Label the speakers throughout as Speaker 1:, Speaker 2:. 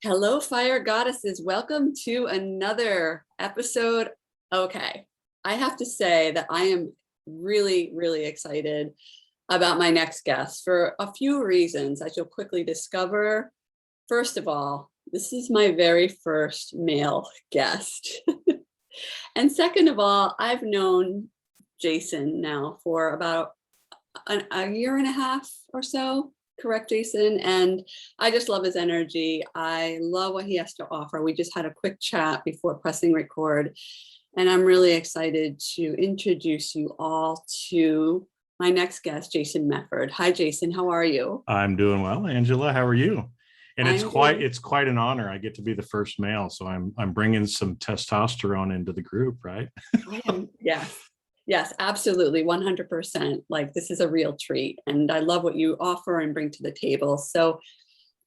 Speaker 1: Hello, fire goddesses. Welcome to another episode. Okay, I have to say that I am really, really excited about my next guest for a few reasons, as you'll quickly discover. First of all, this is my very first male guest. And second of all, I've known Jason now for about a year and a half or so. Correct, Jason? And I just love his energy. I love what he has to offer. We just had a quick chat before pressing record, and I'm really excited to introduce you all to my next guest, Jason Mefford. Hi, Jason. How are you?
Speaker 2: I'm doing well, Angela. How are you? And it's
Speaker 1: I'm doing.
Speaker 2: it's quite an honor. I get to be the first male, so I'm bringing some testosterone into the group, right?
Speaker 1: I am. Yes, absolutely. 100%. Like, this is a real treat. And I love what you offer and bring to the table. So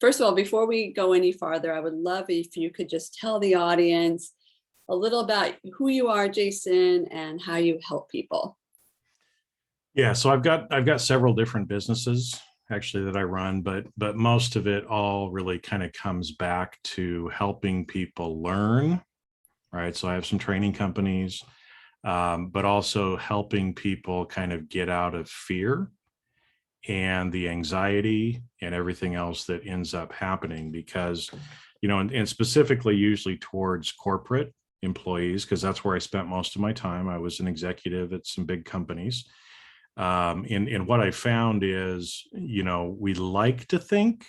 Speaker 1: first of all, before we go any farther, I would love if you could just tell the audience a little about who you are, Jason, and how you help people.
Speaker 2: Yeah, so I've got several different businesses actually that I run, but most of it all really kind of comes back to helping people learn, right? So I have some training companies, but also helping people kind of get out of fear and the anxiety and everything else that ends up happening because, and specifically usually towards corporate employees, because that's where I spent most of my time. I was an executive at some big companies. And what I found is, we like to think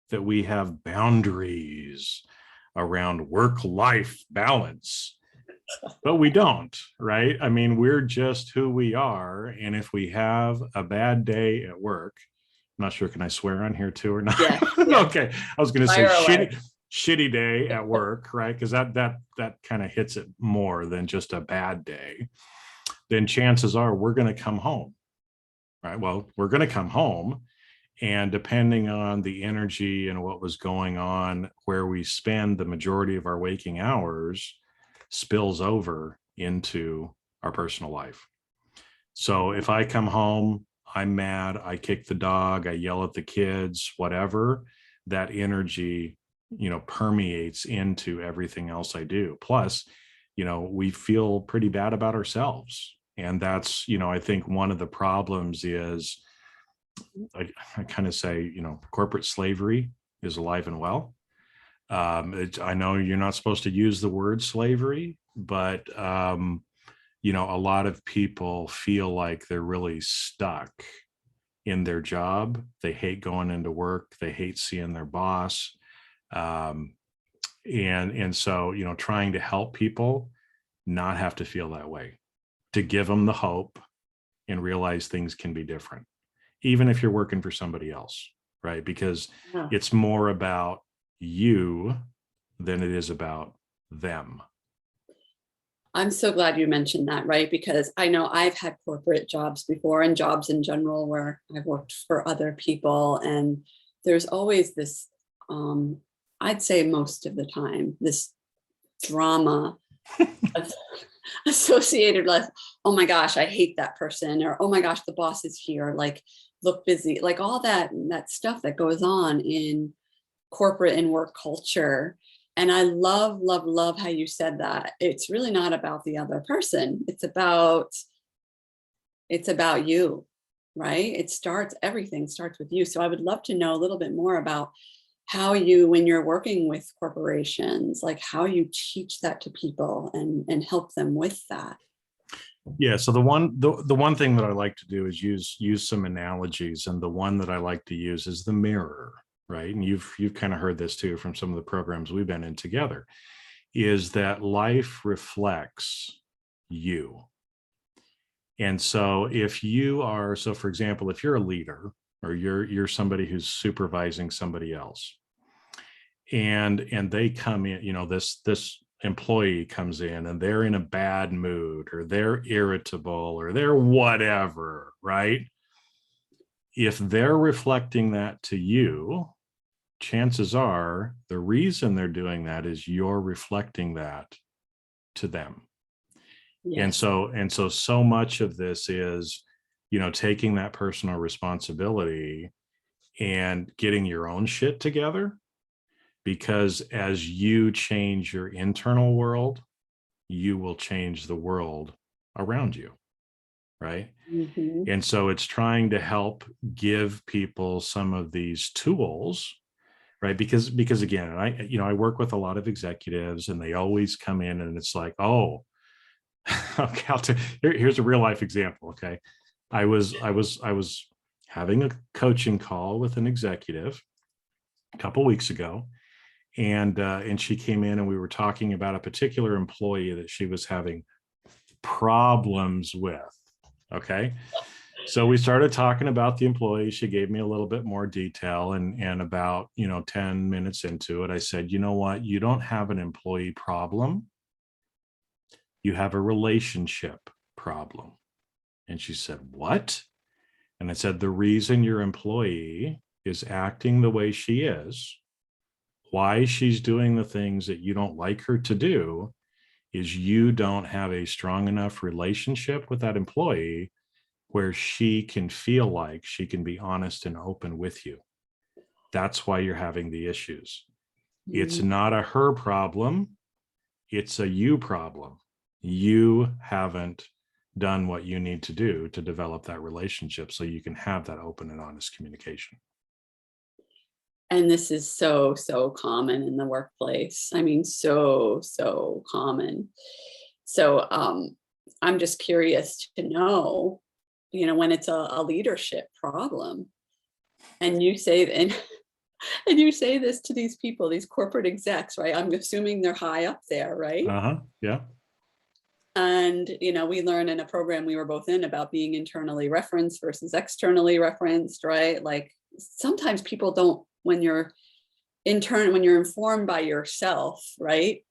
Speaker 2: that we have boundaries around work-life balance, but we don't, right? I mean, we're just who we are. And if we have a bad day at work, I'm not sure, can I swear on here too or not?
Speaker 1: Yeah.
Speaker 2: Okay. I was going to say
Speaker 1: Fire
Speaker 2: shitty day at work, right? Because that kind of hits it more than just a bad day. Then chances are we're going to come home, right? Well, we're going to come home. And depending on the energy and what was going on, where we spend the majority of our waking hours spills over into our personal life. So if I come home, I'm mad, I kick the dog, I yell at the kids, whatever, that energy, permeates into everything else I do. Plus, we feel pretty bad about ourselves. And that's, I think one of the problems is, I kind of say, corporate slavery is alive and well. I know you're not supposed to use the word slavery, but a lot of people feel like they're really stuck in their job. They hate going into work. They hate seeing their boss. And so, trying to help people not have to feel that way, to give them the hope and realize things can be different, even if you're working for somebody else, right? Because it's more about you than it is about them.
Speaker 1: I'm so glad you mentioned that, right? Because I know I've had corporate jobs before and jobs in general where I've worked for other people. And there's always this, I'd say most of the time, this drama associated with, oh my gosh, I hate that person, or oh my gosh, the boss is here, like, look busy, like all that stuff that goes on in corporate and work culture. And I love, love, love how you said that. It's really not about the other person. It's about you, right? Everything starts with you. So I would love to know a little bit more about how you, when you're working with corporations, like how you teach that to people and help them with that.
Speaker 2: Yeah. So the one thing that I like to do is use some analogies. And the one that I like to use is the mirror. Right. And you've kind of heard this too from some of the programs we've been in together, is that life reflects you. And so for example, if you're a leader or you're somebody who's supervising somebody else and they come in, this employee comes in and they're in a bad mood or they're irritable or they're whatever, right? If they're reflecting that to you, chances are the reason they're doing that is you're reflecting that to them. Yes. And so much of this is, taking that personal responsibility and getting your own shit together because as you change your internal world, you will change the world around you, right?
Speaker 1: Mhm.
Speaker 2: And so it's trying to help give people some of these tools, right? Because again, I work with a lot of executives, and they always come in and it's like, oh, okay, here's a real life example. Okay. I was having a coaching call with an executive a couple weeks ago, and she came in and we were talking about a particular employee that she was having problems with. Okay. So we started talking about the employee. She gave me a little bit more detail, and about 10 minutes into it, I said, you know what? You don't have an employee problem. You have a relationship problem. And she said, what? And I said, the reason your employee is acting the way she is, why she's doing the things that you don't like her to do, is you don't have a strong enough relationship with that employee where she can feel like she can be honest and open with you. That's why you're having the issues. It's
Speaker 1: Mhm.
Speaker 2: not a her problem. It's a you problem. You haven't done what you need to do to develop that relationship so you can have that open and honest communication.
Speaker 1: And this is so, so common in the workplace. I mean, so, so common. So I'm just curious to know, when it's a leadership problem, and you say and you say this to these people, these corporate execs, right? I'm assuming they're high up there, right?
Speaker 2: Uh-huh. Yeah.
Speaker 1: And we learn in a program we were both in about being internally referenced versus externally referenced, right? Like sometimes people don't, when you're informed by yourself, right?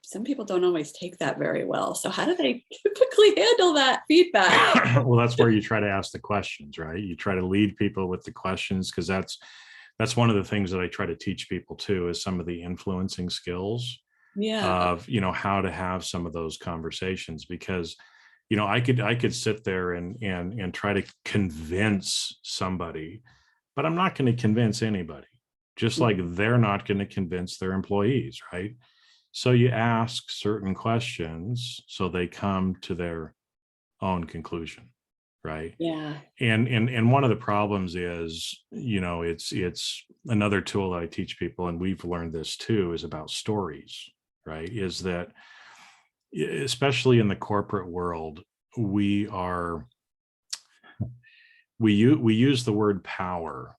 Speaker 1: Some people don't always take that very well. So how do they typically handle that feedback?
Speaker 2: Well, that's where you try to ask the questions, right? You try to lead people with the questions, because that's one of the things that I try to teach people too, is some of the influencing skills
Speaker 1: Yeah.
Speaker 2: of how to have some of those conversations. Because I could sit there and try to convince somebody, but I'm not going to convince anybody, just like they're not going to convince their employees, right? So you ask certain questions so they come to their own conclusion, right?
Speaker 1: Yeah.
Speaker 2: And one of the problems is, it's another tool that I teach people, and we've learned this too, is about stories, right? Is that especially in the corporate world, we use the word power,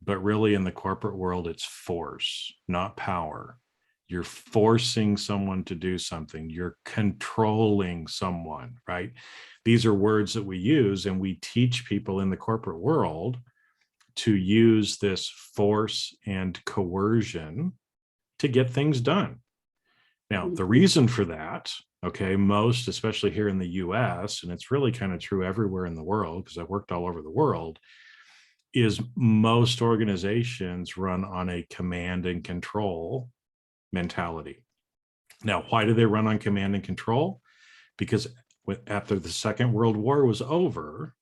Speaker 2: but really in the corporate world, it's force, not power. You're forcing someone to do something. You're controlling someone, right? These are words that we use, and we teach people in the corporate world to use this force and coercion to get things done. Now, the
Speaker 1: Mhm.
Speaker 2: reason for that, okay, most, especially here in the US, and it's really kind of true everywhere in the world, because I've worked all over the world, is most organizations run on a command and control mentality. Now, why do they run on command and control? Because after the Second World War was over,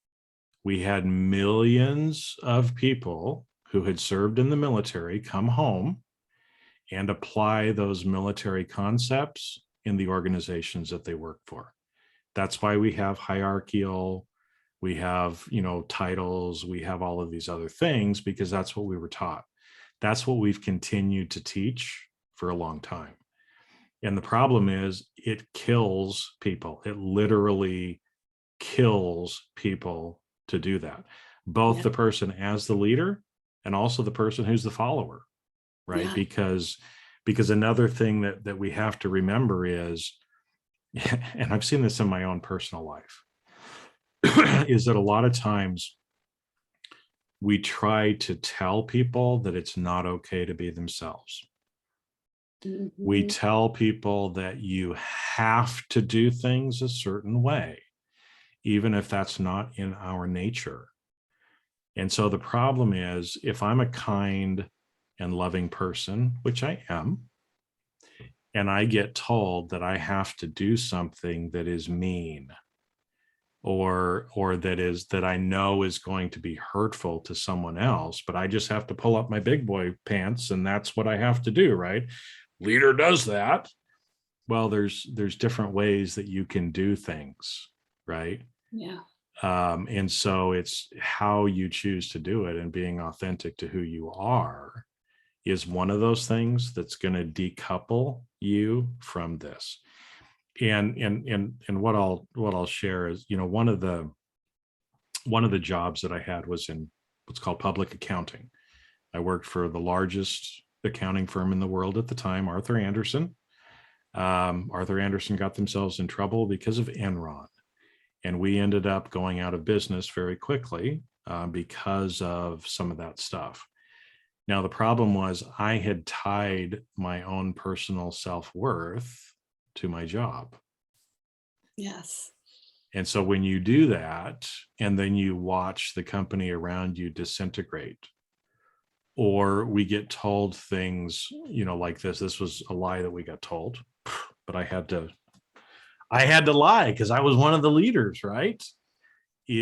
Speaker 2: we had millions of people who had served in the military come home and apply those military concepts in the organizations that they work for. That's why we have hierarchical, we have, titles, we have all of these other things, because that's what we were taught. That's what we've continued to teach for a long time. And the problem is it kills people. It literally kills people to do that. Both
Speaker 1: Yeah.
Speaker 2: the person as the leader and also the person who's the follower, right?
Speaker 1: Yeah.
Speaker 2: Because another thing that we have to remember is, and I've seen this in my own personal life, is that a lot of times we try to tell people that it's not okay to be themselves. We
Speaker 1: Mhm.
Speaker 2: tell people that you have to do things a certain way, even if that's not in our nature. And so the problem is, if I'm a kind and loving person, which I am, and I get told that I have to do something that is mean, or that I know is going to be hurtful to someone else, but I just have to pull up my big boy pants and that's what I have to do, right? Leader does that. Well, there's different ways that you can do things, right?
Speaker 1: Yeah.
Speaker 2: And so it's how you choose to do it, and being authentic to who you are is one of those things that's going to decouple you from this. And what I'll share is, one of the jobs that I had was in what's called public accounting. I worked for the largest accounting firm in the world at the time, Arthur Andersen. Arthur Andersen got themselves in trouble because of Enron, and we ended up going out of business very quickly because of some of that stuff. Now, the problem was I had tied my own personal self-worth to my job.
Speaker 1: Yes.
Speaker 2: And so when you do that, and then you watch the company around you disintegrate, or we get told things, like this was a lie that we got told, but I had to lie because I was one of the leaders, right? We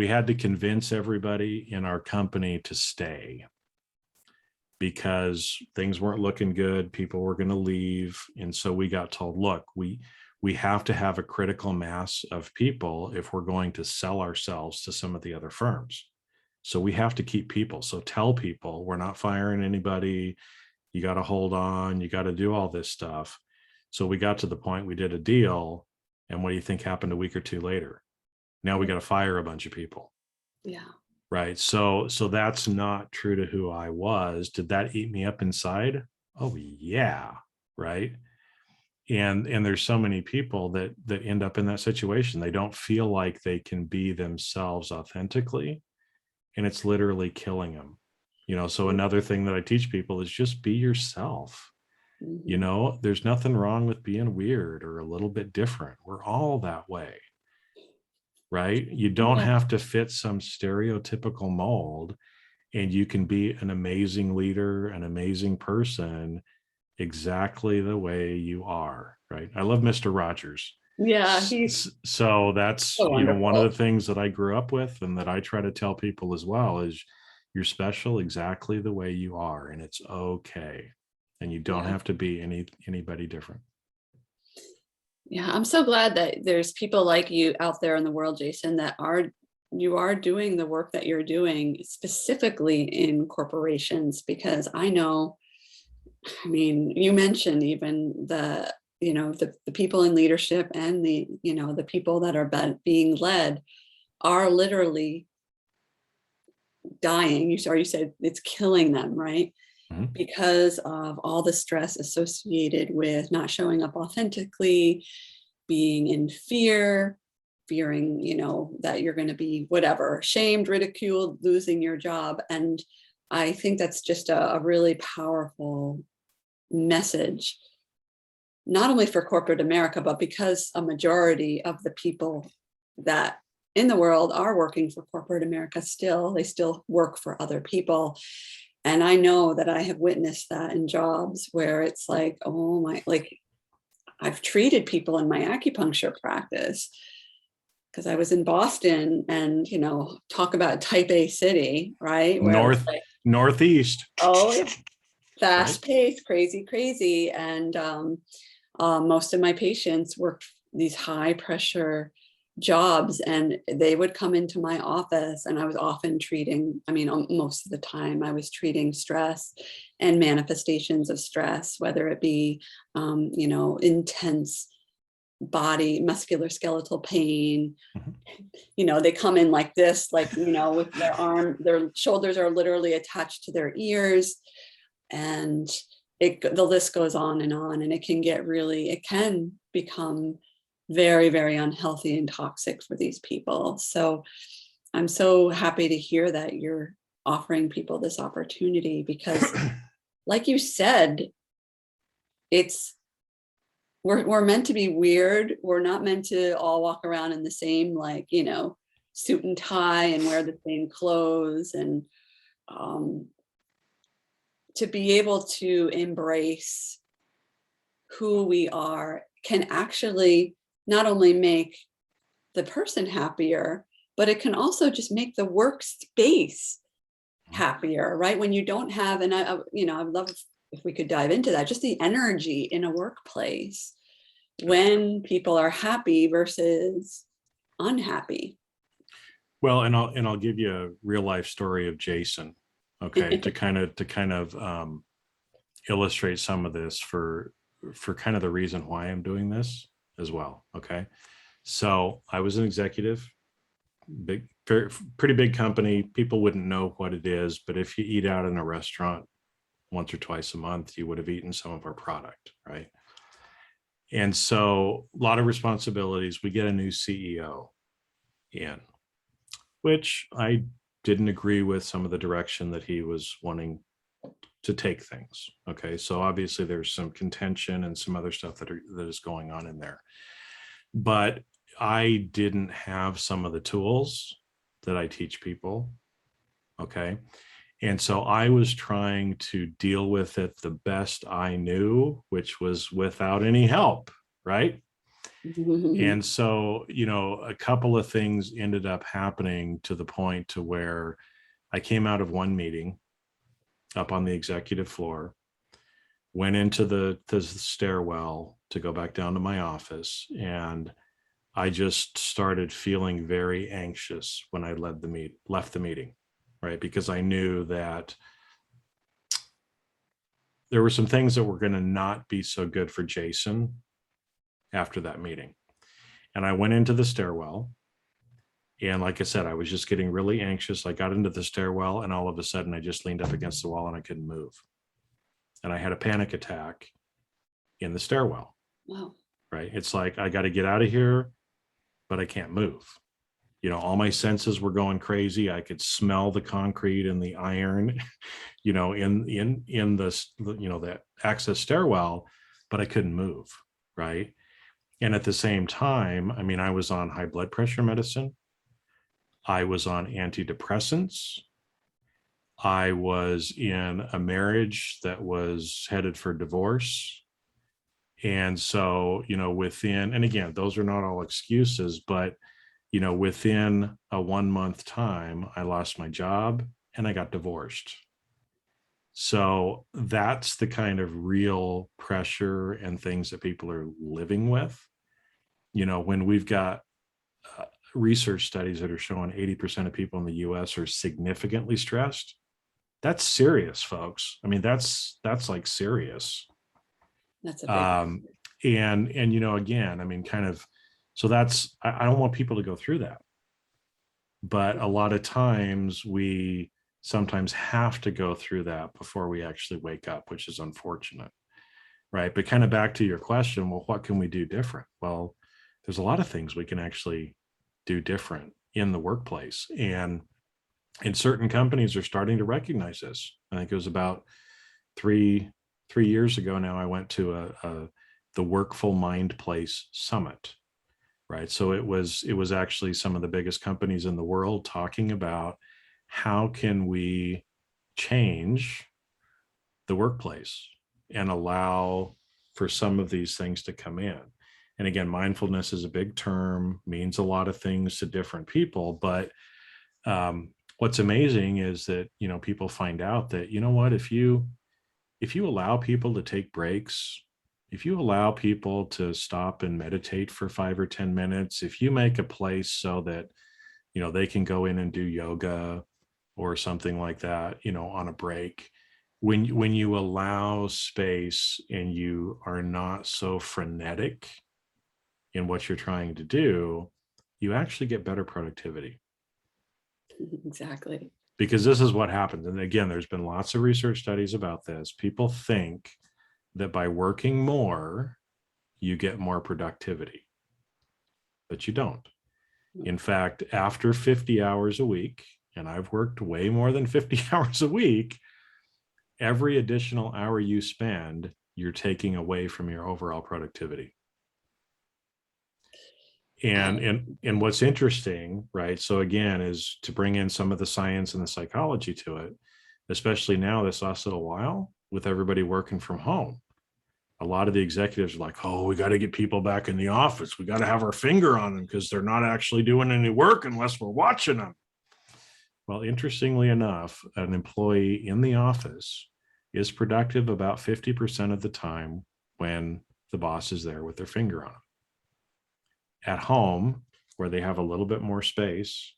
Speaker 2: had to convince everybody in our company to stay because things weren't looking good. People were going to leave. And so we got told, look, we have to have a critical mass of people if we're going to sell ourselves to some of the other firms. So we have to keep people. So tell people we're not firing anybody. You got to hold on. You got to do all this stuff. So we got to the point, we did a deal. And what do you think happened a week or two later? Now we got to fire a bunch of people.
Speaker 1: Yeah.
Speaker 2: Right. So that's not true to who I was. Did that eat me up inside? Oh yeah. Right. And there's so many people that end up in that situation. They don't feel like they can be themselves authentically, and it's literally killing them. So another thing that I teach people is just be yourself.
Speaker 1: Mm-hmm.
Speaker 2: There's nothing wrong with being weird or a little bit different. We're all that way. Right? You don't
Speaker 1: Yeah.
Speaker 2: have to fit some stereotypical mold, and you can be an amazing leader, an amazing person, exactly the way you are. Right? I love Mr. Rogers.
Speaker 1: Yeah. He's
Speaker 2: So that's,
Speaker 1: so
Speaker 2: one of
Speaker 1: wonderful.
Speaker 2: the things that I grew up with and that I try to tell people as well is you're special exactly the way you are, and it's okay. And you don't
Speaker 1: Yeah.
Speaker 2: have to be anybody different.
Speaker 1: Yeah. I'm so glad that there's people like you out there in the world, Jason, you are doing the work that you're doing specifically in corporations, because I know, I mean, you mentioned even the people in leadership and the people that are being led are literally dying. You said it's killing them, right?
Speaker 2: Mhm.
Speaker 1: Because of all the stress associated with not showing up authentically, being in fearing, that you're going to be whatever, shamed, ridiculed, losing your job. And I think that's just a really powerful message, not only for corporate America, but because a majority of the people that in the world are working for corporate America they still work for other people. And I know that I have witnessed that in jobs where it's like, oh my, like I've treated people in my acupuncture practice because I was in Boston, and, talk about type A city, right? Where it's like,
Speaker 2: Northeast.
Speaker 1: oh, it's
Speaker 2: Right.
Speaker 1: fast paced, crazy. And most of my patients worked these high pressure jobs, and they would come into my office, and I was often treating, most of the time I was treating stress and manifestations of stress, whether it be intense body muscular skeletal pain. They come in like this, like, with their shoulders are literally attached to their ears, and the list goes on, and it can become very, very unhealthy and toxic for these people. So I'm so happy to hear that you're offering people this opportunity, because like you said, we're meant to be weird. We're not meant to all walk around in the same, like, suit and tie and wear the same clothes. And um, to be able to embrace who we are can actually not only make the person happier, but it can also just make the workspace happier, right? When you don't have, and I'd love if we could dive into that, just the energy in a workplace when people are happy versus unhappy.
Speaker 2: Well, and I'll give you a real life story of Jason, okay, to kind of illustrate some of this for kind of the reason why I'm doing this as well. Okay, so I was an executive, pretty big company. People wouldn't know what it is, but if you eat out in a restaurant once or twice a month, you would have eaten some of our product, right? And so a lot of responsibilities. We get a new CEO in, which I didn't agree with some of the direction that he was wanting to take things. Okay, so obviously there's some contention and some other stuff that is going on in there, but I didn't have some of the tools that I teach people. Okay, and so I was trying to deal with it the best I knew, which was without any help, right? And so, a couple of things ended up happening to the point to where I came out of one meeting up on the executive floor, went into the stairwell to go back down to my office, and I just started feeling very anxious when I left the meeting, right? Because I knew that there were some things that were going to not be so good for Jason after that meeting. And I went into the stairwell. And like I said, I was just getting really anxious. I got into the stairwell and all of a sudden I just leaned up against the wall and I couldn't move. And I had a panic attack in the stairwell.
Speaker 1: Wow.
Speaker 2: Right. It's like, I got to get out of here, but I can't move. All my senses were going crazy. I could smell the concrete and the iron, in this, that access stairwell, but I couldn't move. Right. And at the same time, I mean, I was on high blood pressure medicine. I was on antidepressants. I was in a marriage that was headed for divorce. And so, and again, those are not all excuses, but, within a 1 month time, I lost my job and I got divorced. So that's the kind of real pressure and things that people are living with. When we've got research studies that are showing 80% of people in the US are significantly stressed, that's serious, folks. I mean, that's like serious.
Speaker 1: That's a big
Speaker 2: and again, I mean, kind of, so that's, I don't want people to go through that. But a lot of times we sometimes have to go through that before we actually wake up, which is unfortunate. Right. But kind of back to your question, well, what can we do different? Well, there's a lot of things we can actually do different in the workplace. And certain companies are starting to recognize this. I think it was about three years ago now, I went to the Workful Mind Place Summit. Right. So it was actually some of the biggest companies in the world talking about how can we change the workplace and allow for some of these things to come in. And again, mindfulness is a big term, means a lot of things to different people. But what's amazing is that, people find out that, what, if you allow people to take breaks, if you allow people to stop and meditate for 5 or 10 minutes, if you make a place so that, they can go in and do yoga or something like that, on a break, when you allow space and you are not so frenetic in what you're trying to do, you actually get better productivity.
Speaker 1: Exactly.
Speaker 2: Because this is what happens. And again, there's been lots of research studies about this. People think that by working more, you get more productivity, but you don't. In fact, after 50 hours a week, and I've worked way more than 50 hours a week, every additional hour you spend, you're taking away from your overall productivity. And what's interesting, right? So again, is to bring in some of the science and the psychology to it, especially now this last little while with everybody working from home. a lot of the executives are like, oh, we got to get people back in the office. We got to have our finger on them because they're not actually doing any work unless we're watching them. Well, interestingly enough, an employee in the office is productive about 50% of the time when the boss is there with their finger on them. At home, where they have a little bit more space,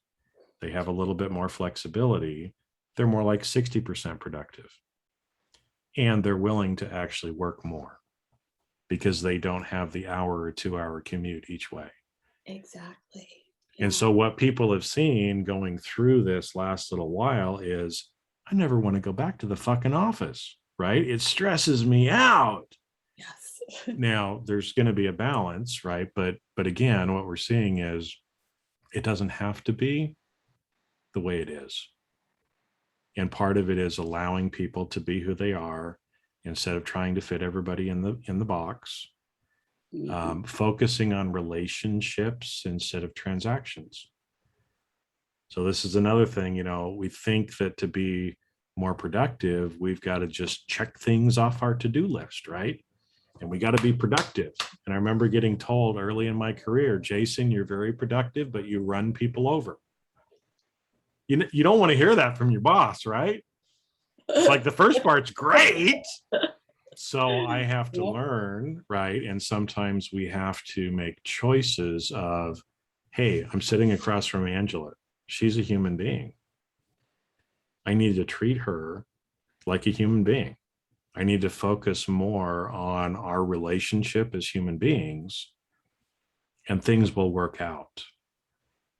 Speaker 2: they have a little bit more flexibility, they're more like 60% productive. And they're willing to actually work more because they don't have the hour or 2 hour commute each way.
Speaker 1: Exactly.
Speaker 2: And so what people have seen going through this last little while is, I never want to go back to the fucking office, right? It stresses me out.
Speaker 1: Yes.
Speaker 2: Now there's going to be a balance, right? But again, what we're seeing is it doesn't have to be the way it is. And part of it is allowing people to be who they are instead of trying to fit everybody in the box. Focusing on relationships instead of transactions. So this is another thing, we think that to be more productive, we've got to just check things off our to-do list, right? And we got to be productive. And I remember getting told early in my career, Jason, you're very productive, but you run people over. You don't want to hear that from your boss, right? It's like the first part's great. So I have to learn, right? And sometimes we have to make choices of, hey, I'm sitting across from Angela. She's a human being. I need to treat her like a human being. I need to focus more on our relationship as human beings, and things will work out.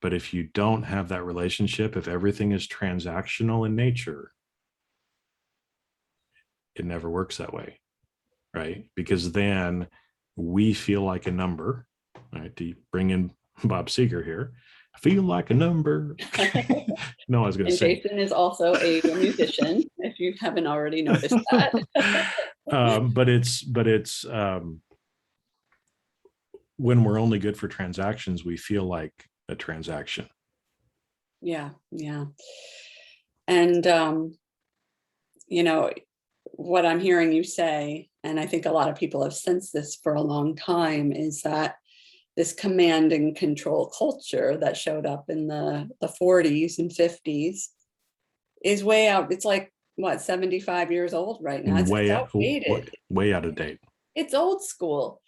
Speaker 2: But if you don't have that relationship, if everything is transactional in nature, it never works that way, right? Because then we feel like a number, right? To bring in Bob Seger here, I feel like a number. No, I was going to say.
Speaker 1: Jason is also a musician, if you haven't already noticed that.
Speaker 2: But it's when we're only good for transactions, we feel like a transaction.
Speaker 1: Yeah. And, what I'm hearing you say, and I think a lot of people have sensed this for a long time, is that this command and control culture that showed up in the 40s and 50s is way out. It's like, 75 years old right now. It's outdated.
Speaker 2: Way out of date.
Speaker 1: It's old school.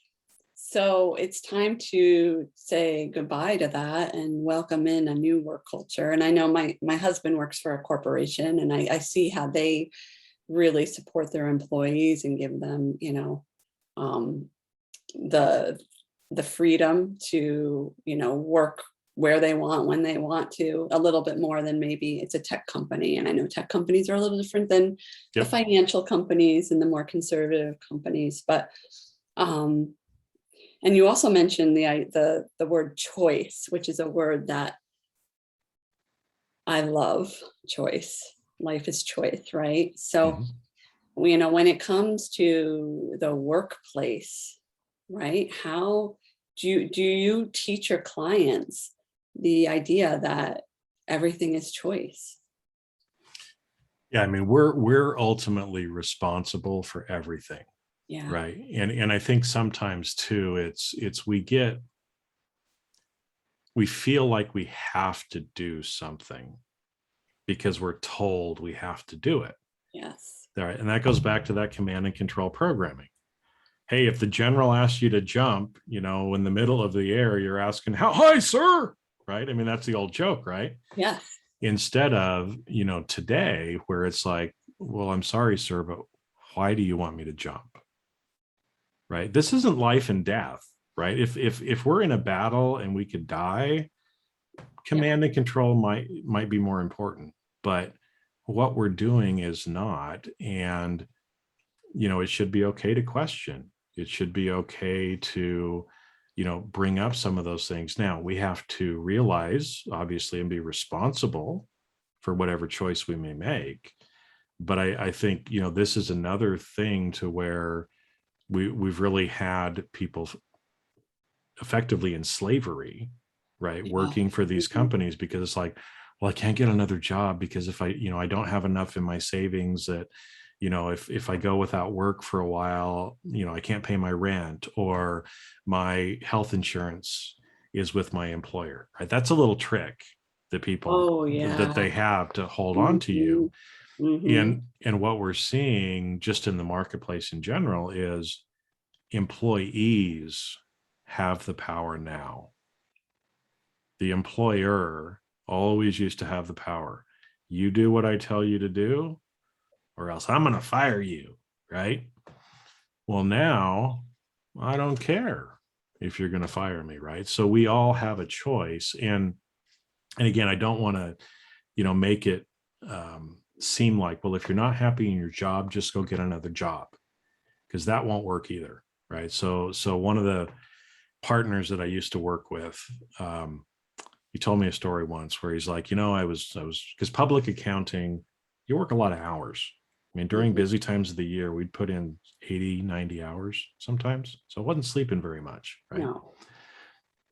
Speaker 1: So it's time to say goodbye to that and welcome in a new work culture. And I know my husband works for a corporation, and I see how they really support their employees and give them, the freedom to, work where they want, when they want to, a little bit more than maybe it's a tech company. And I know tech companies are a little different than the financial companies and the more conservative companies. But and you also mentioned the word choice, which is a word that I love. Choice. Life is choice, right? So, when it comes to the workplace, right? How do you teach your clients the idea that everything is choice?
Speaker 2: Yeah, I mean, we're ultimately responsible for everything.
Speaker 1: Yeah.
Speaker 2: Right. And I think sometimes too, it's we feel like we have to do something because we're told we have to do it.
Speaker 1: Yes.
Speaker 2: All right. And that goes back to that command and control programming. Hey, if the general asks you to jump, in the middle of the air, you're asking, how high, sir? Right. I mean, that's the old joke, right?
Speaker 1: Yes.
Speaker 2: Instead of, today, where it's like, well, I'm sorry, sir, but why do you want me to jump? Right. This isn't life and death, right? If we're in a battle and we could die, command and control might be more important, but what we're doing is not. And, it should be okay to question. It should be okay to, bring up some of those things. Now we have to realize, obviously, and be responsible for whatever choice we may make. But I think, this is another thing to where we've really had people effectively in slavery, right? Yeah. Working for these companies because it's like, well, I can't get another job because if I don't have enough in my savings that, if I go without work for a while, I can't pay my rent, or my health insurance is with my employer, right? That's a little trick that
Speaker 1: Oh,
Speaker 2: that they
Speaker 1: yeah.
Speaker 2: have to hold on to
Speaker 1: Mhm.
Speaker 2: you.
Speaker 1: Mhm.
Speaker 2: And what we're seeing just in the marketplace in general is employees have the power now. The employer always used to have the power. You do what I tell you to do, or else I'm going to fire you, right? Well, now I don't care if you're going to fire me, right? So we all have a choice. And again, I don't want to, make it seem like, well, if you're not happy in your job, just go get another job, because that won't work either, right? So one of the partners that I used to work with, he told me a story once where he's like, I was because public accounting, you work a lot of hours. I mean, during
Speaker 1: Mhm.
Speaker 2: busy times of the year, we'd put in 80, 90 hours sometimes. So I wasn't sleeping very much, right?
Speaker 1: No.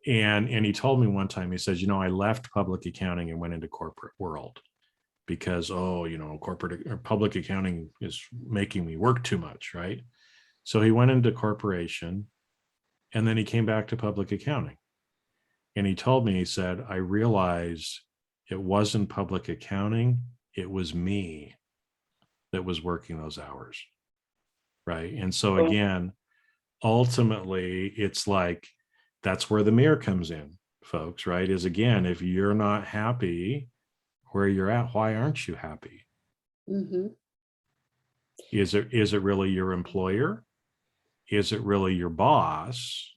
Speaker 2: And he told me one time, he says, I left public accounting and went into corporate world because, corporate or public accounting is making me work too much, right? So he went into corporation, and then he came back to public accounting. And he told me, he said, I realized it wasn't public accounting, it was me that was working those hours. Right. And so
Speaker 1: Oh,
Speaker 2: again, ultimately, it's like that's where the mirror comes in, folks, right? Is again, if you're not happy where you're at, why aren't you happy?
Speaker 1: mhm.
Speaker 2: Is it really your employer? Is it really your boss?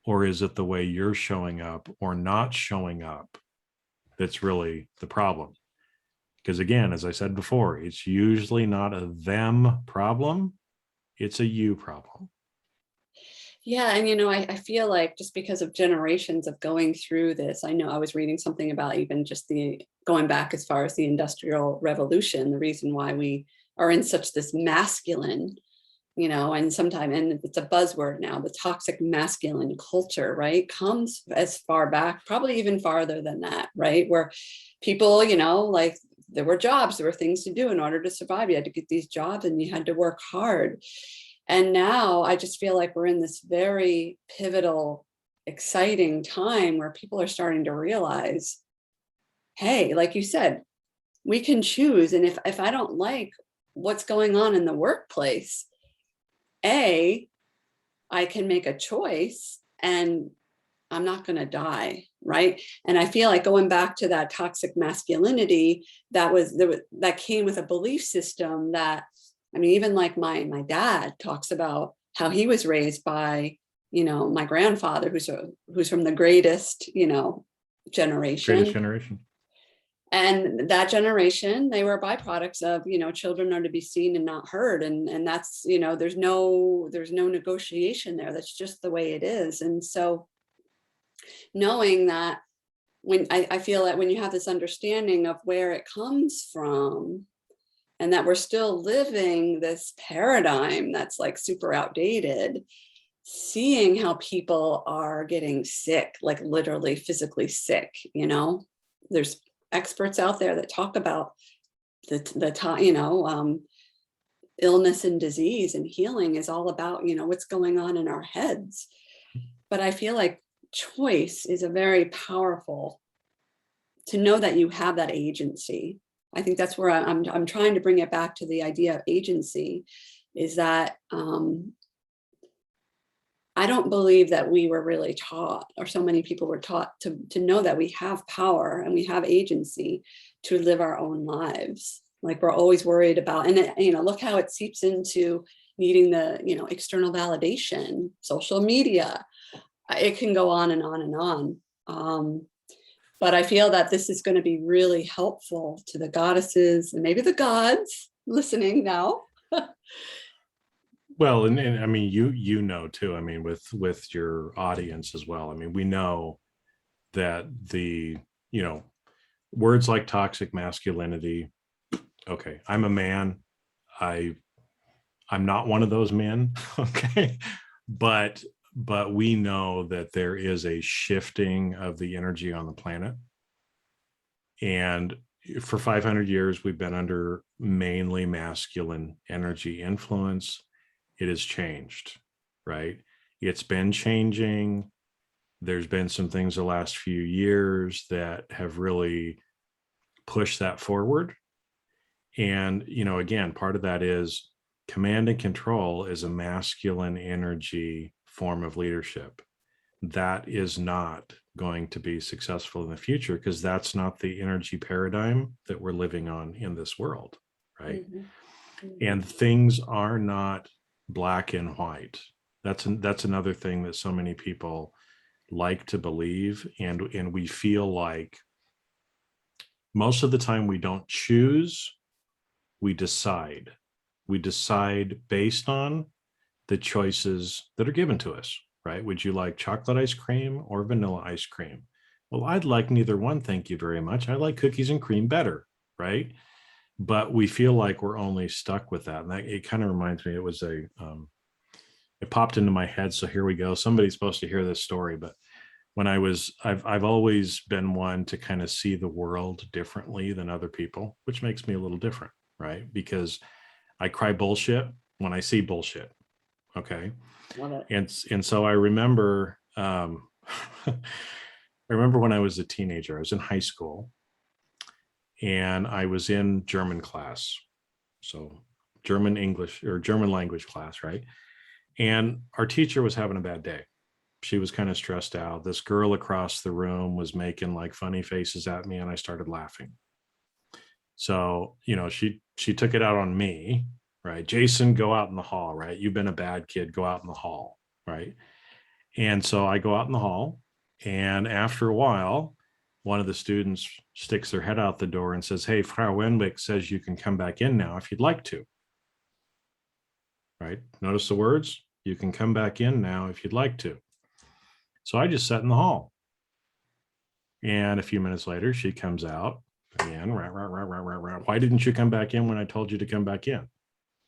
Speaker 2: Or is it the way you're showing up or not showing up that's really the problem? Because again, as I said before, it's usually not a them problem, it's a you problem.
Speaker 1: Yeah, and I feel like just because of generations of going through this, I know I was reading something about even just the going back as far as the Industrial Revolution, the reason why we are in such this masculine, and sometimes, and it's a buzzword now, the toxic masculine culture, right, comes as far back, probably even farther than that, right? Where people, like there were jobs, there were things to do in order to survive. You had to get these jobs and you had to work hard. And now I just feel like we're in this very pivotal, exciting time where people are starting to realize, hey, like you said, we can choose. And if I don't like what's going on in the workplace, A, I can make a choice and I'm not going to die, right? And I feel like going back to that toxic masculinity, that came with a belief system that, I mean, even like my dad talks about how he was raised by, my grandfather, who's from the greatest,
Speaker 2: Greatest
Speaker 1: generation.
Speaker 2: generation.
Speaker 1: And that generation, they were byproducts of, children are to be seen and not heard. And that's, there's no negotiation there. That's just the way it is. And so knowing that, when I feel that when you have this understanding of where it comes from, and that we're still living this paradigm that's like super outdated, seeing how people are getting sick, like literally physically sick, there's experts out there that talk about the time, illness and disease and healing is all about, what's going on in our heads. But I feel like choice is a very powerful, to know that you have that agency. I think that's where I'm trying to bring it back to the idea of agency, is that I don't believe that we were really taught, or so many people were taught to know that we have power and we have agency to live our own lives. Like we're always worried about, and look how it seeps into needing the, external validation, social media. It can go on and on and on. But I feel that this is going to be really helpful to the goddesses and maybe the gods listening now.
Speaker 2: Well, and I mean, you know too. I mean, with your audience as well. I mean, we know that the words like toxic masculinity. Okay, I'm a man. I I'm not one of those men. Okay, but we know that there is a shifting of the energy on the planet, and for 500 years, we've been under mainly masculine energy influence. It has changed, right? It's been changing. There's been some things the last few years that have really pushed that forward. And, again, part of that is command and control is a masculine energy form of leadership. That is not going to be successful in the future because that's not the energy paradigm that we're living on in this world, right?
Speaker 1: Mm-hmm.
Speaker 2: And things are not black and white. That's another thing that so many people like to believe, and we feel like most of the time we don't choose, we decide. We decide based on the choices that are given to us, right? Would you like chocolate ice cream or vanilla ice cream? Well, I'd like neither one, thank you very much. I like cookies and cream better, right? But we feel like we're only stuck with that. And that, it kind of reminds me, it popped into my head. So here we go. Somebody's supposed to hear this story, but when I've always been one to kind of see the world differently than other people, which makes me a little different, right? Because I cry bullshit when I see bullshit. Okay.
Speaker 1: Love it.
Speaker 2: And so I remember, I remember when I was a teenager, I was in high school and I was in German class. So German English or German language class, right? And our teacher was having a bad day. She was kind of stressed out. This girl across the room was making like funny faces at me and I started laughing. So, she took it out on me, right? Jason, go out in the hall, right? You've been a bad kid, go out in the hall, right? And so I go out in the hall, and after a while, one of the students sticks their head out the door and says, "Hey, Frau Wenwick says you can come back in now if you'd like to." Right? Notice the words, you can come back in now if you'd like to. So I just sat in the hall. And a few minutes later, she comes out again. Rah, rah, rah, rah, rah, rah. Why didn't you come back in when I told you to come back in?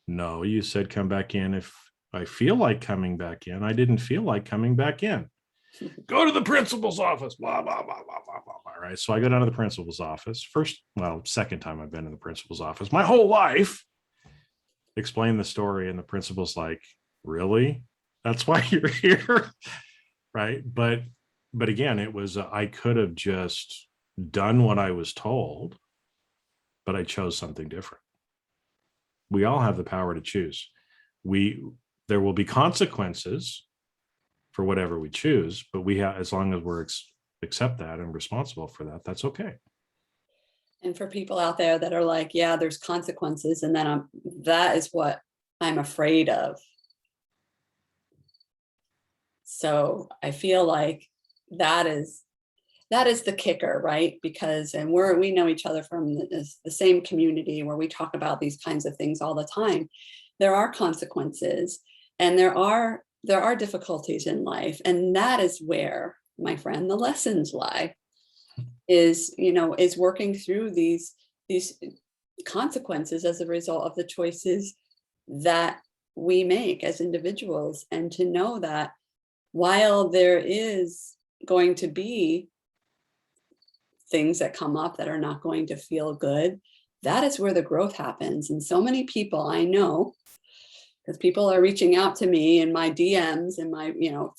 Speaker 2: No, you said come back in if I feel like coming back in. I didn't feel like coming back in. Go to the principal's office. Blah, blah, blah, blah, blah, blah, blah. Right. So I go down to the principal's office. Second time I've been in the principal's office. My whole life. Explain the story. And the principal's like, really? That's why you're here? Right. But again, it was, I could have just done what I was told, but I chose something different. We all have the power to choose. There will be consequences for whatever we choose, but we have, as long as we're accept that and responsible for that, that's okay.
Speaker 1: And for people out there that are like, yeah, there's consequences, and then that is what I'm afraid of. So I feel like that is the kicker, right? Because, and we know each other from the same community where we talk about these kinds of things all the time. There are consequences, and there are difficulties in life, and that is where, my friend, the lessons lie. Is working through these consequences as a result of the choices that we make as individuals, and to know that while there is going to be things that come up that are not going to feel good, that is where the growth happens. And so many people I know, because people are reaching out to me in my DMs and my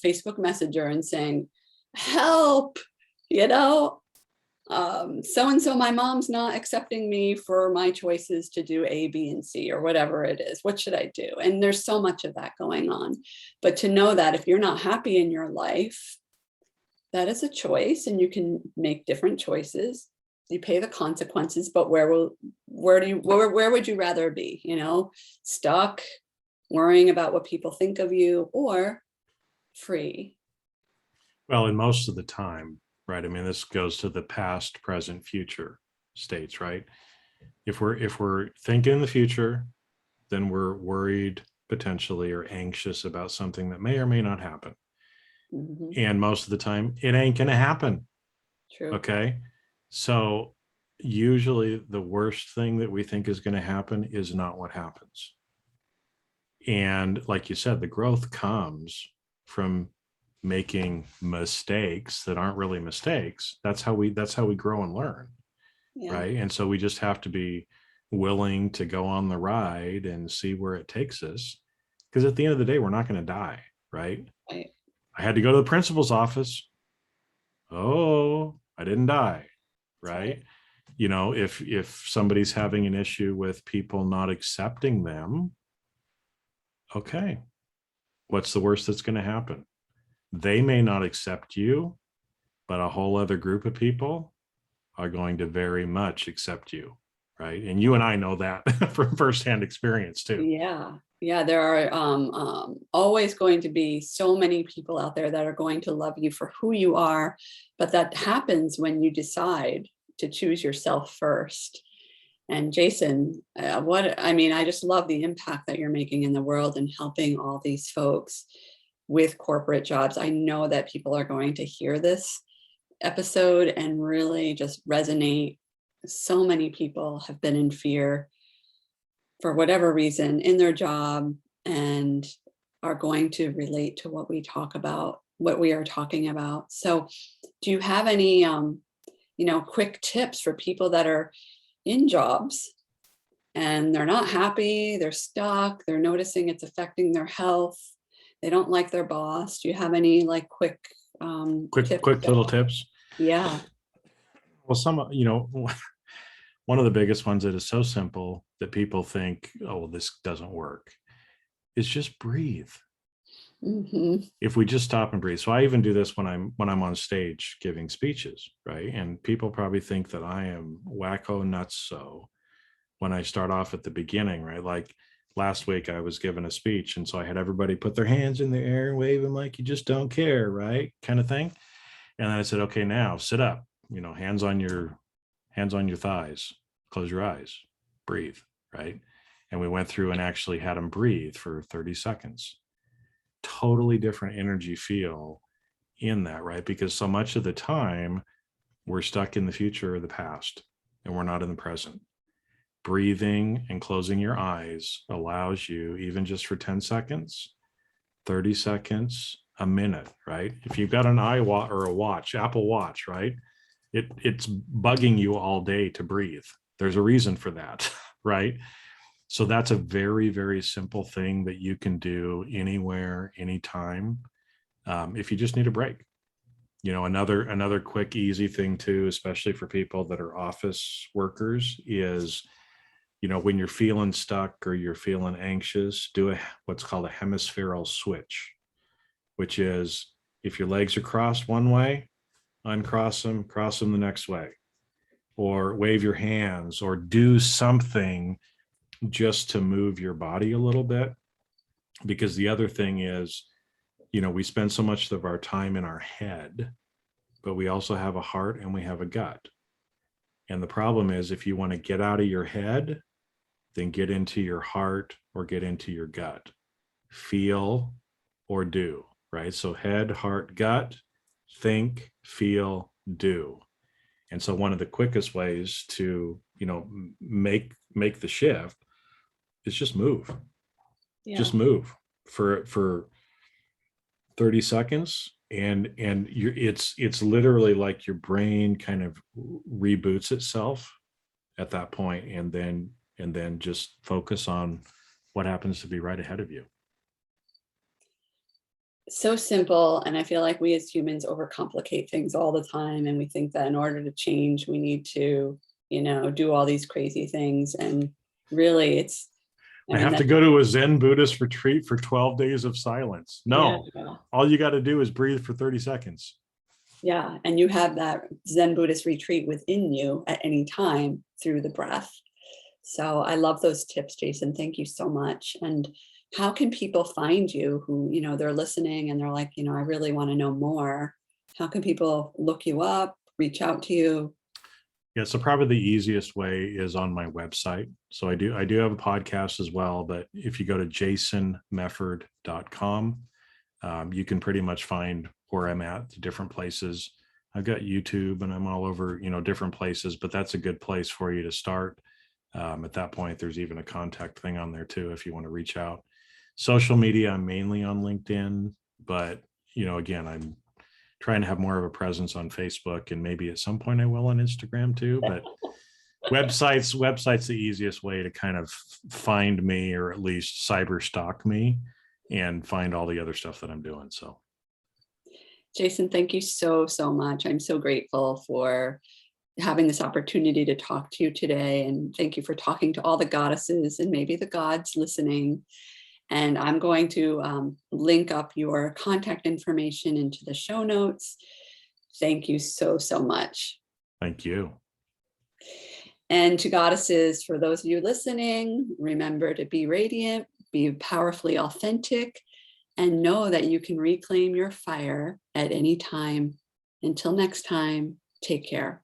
Speaker 1: Facebook Messenger and saying, help, so-and-so, my mom's not accepting me for my choices to do A, B, and C, or whatever it is. What should I do? And there's so much of that going on. But to know that if you're not happy in your life, that is a choice, and you can make different choices. You pay the consequences, but where would you rather be? Stuck, worrying about what people think of you, or free?
Speaker 2: Well, and most of the time, right? I mean, this goes to the past, present, future states, right? If we're thinking in the future, then we're worried potentially or anxious about something that may or may not happen.
Speaker 1: Mm-hmm.
Speaker 2: And most of the time, it ain't going to happen.
Speaker 1: True.
Speaker 2: Okay. So usually the worst thing that we think is going to happen is not what happens. And like you said, the growth comes from making mistakes that aren't really mistakes. That's how we grow and learn.
Speaker 1: Yeah.
Speaker 2: right? And so we just have to be willing to go on the ride and see where it takes us. Because at the end of the day, we're not going to die, right?
Speaker 1: Right.
Speaker 2: I had to go to the principal's office. Oh, I didn't die,
Speaker 1: That's
Speaker 2: right?
Speaker 1: right.
Speaker 2: You know, if somebody's having an issue with people not accepting them, okay, what's the worst that's going to happen? They may not accept you, but a whole other group of people are going to very much accept you, right? And you and I know that from firsthand experience too.
Speaker 1: Yeah. Yeah. There are always going to be so many people out there that are going to love you for who you are. But that happens when you decide to choose yourself first. And Jason, I just love the impact that you're making in the world and helping all these folks with corporate jobs. I know that people are going to hear this episode and really just resonate. So many people have been in fear for whatever reason in their job and are going to relate to what we are talking about. So do you have any quick tips for people that are in jobs and they're not happy, they're stuck, they're noticing it's affecting their health, they don't like their boss? Do you have any like quick tips?
Speaker 2: Quick little tips.
Speaker 1: Yeah.
Speaker 2: Well, one of the biggest ones that is so simple that people think, oh, well, this doesn't work, is just breathe.
Speaker 1: Hmm.
Speaker 2: If we just stop and breathe. So I even do this when I'm on stage giving speeches, right? And people probably think that I am wacko nuts. So when I start off at the beginning, right? Like last week I was giving a speech, and so I had everybody put their hands in the air and wave them like you just don't care, right? Kind of thing. And then I said, okay, now sit up, hands on your thighs, close your eyes, breathe, right? And we went through and actually had them breathe for 30 seconds. Totally different energy feel in that, right? Because so much of the time we're stuck in the future or the past and we're not in the present. Breathing and closing your eyes allows you, even just for 10 seconds, 30 seconds, a minute, right? If you've got an iWatch or a watch, Apple Watch, right? It's bugging you all day to breathe. There's a reason for that, right? So that's a very, very simple thing that you can do anywhere, anytime, if you just need a break. Another quick, easy thing too, especially for people that are office workers, is when you're feeling stuck or you're feeling anxious, do what's called a hemispherical switch, which is if your legs are crossed one way, uncross them, cross them the next way, or wave your hands, or do something just to move your body a little bit. Because the other thing is, we spend so much of our time in our head, but we also have a heart and we have a gut. And the problem is, if you want to get out of your head, then get into your heart or get into your gut. Feel or do, right? So head, heart, gut, think, feel, do. And so one of the quickest ways to, make the shift is just move.
Speaker 1: Yeah.
Speaker 2: Just move for 30 seconds, and it's literally like your brain kind of reboots itself at that point, and then just focus on what happens to be right ahead of you.
Speaker 1: So simple. And I feel like we as humans overcomplicate things all the time. And we think that in order to change, we need to, do all these crazy things. And really
Speaker 2: I have to go to a Zen Buddhist retreat for 12 days of silence. No,
Speaker 1: yeah.
Speaker 2: all you got to do is breathe for 30 seconds.
Speaker 1: Yeah. And you have that Zen Buddhist retreat within you at any time through the breath. So I love those tips, Jason. Thank you so much. And how can people find you who, they're listening and they're like, I really want to know more? How can people look you up, reach out to you?
Speaker 2: Yeah, so probably the easiest way is on my website. So I do have a podcast as well, but if you go to jasonmefford.com, you can pretty much find where I'm at, the different places. I've got YouTube and I'm all over, different places, but that's a good place for you to start. At that point, there's even a contact thing on there too, if you want to reach out. Social media, I'm mainly on LinkedIn, but again, I'm trying to have more of a presence on Facebook, and maybe at some point I will on Instagram too. But websites the easiest way to kind of find me, or at least cyber stalk me and find all the other stuff that I'm doing. So
Speaker 1: Jason, thank you so, so much. I'm so grateful for having this opportunity to talk to you today. And thank you for talking to all the goddesses and maybe the gods listening. And I'm going to link up your contact information into the show notes. Thank you so, so much.
Speaker 2: thank you.
Speaker 1: And to goddesses, for those of you listening, remember to be radiant, be powerfully authentic, and know that you can reclaim your fire at any time. Until next time, take care.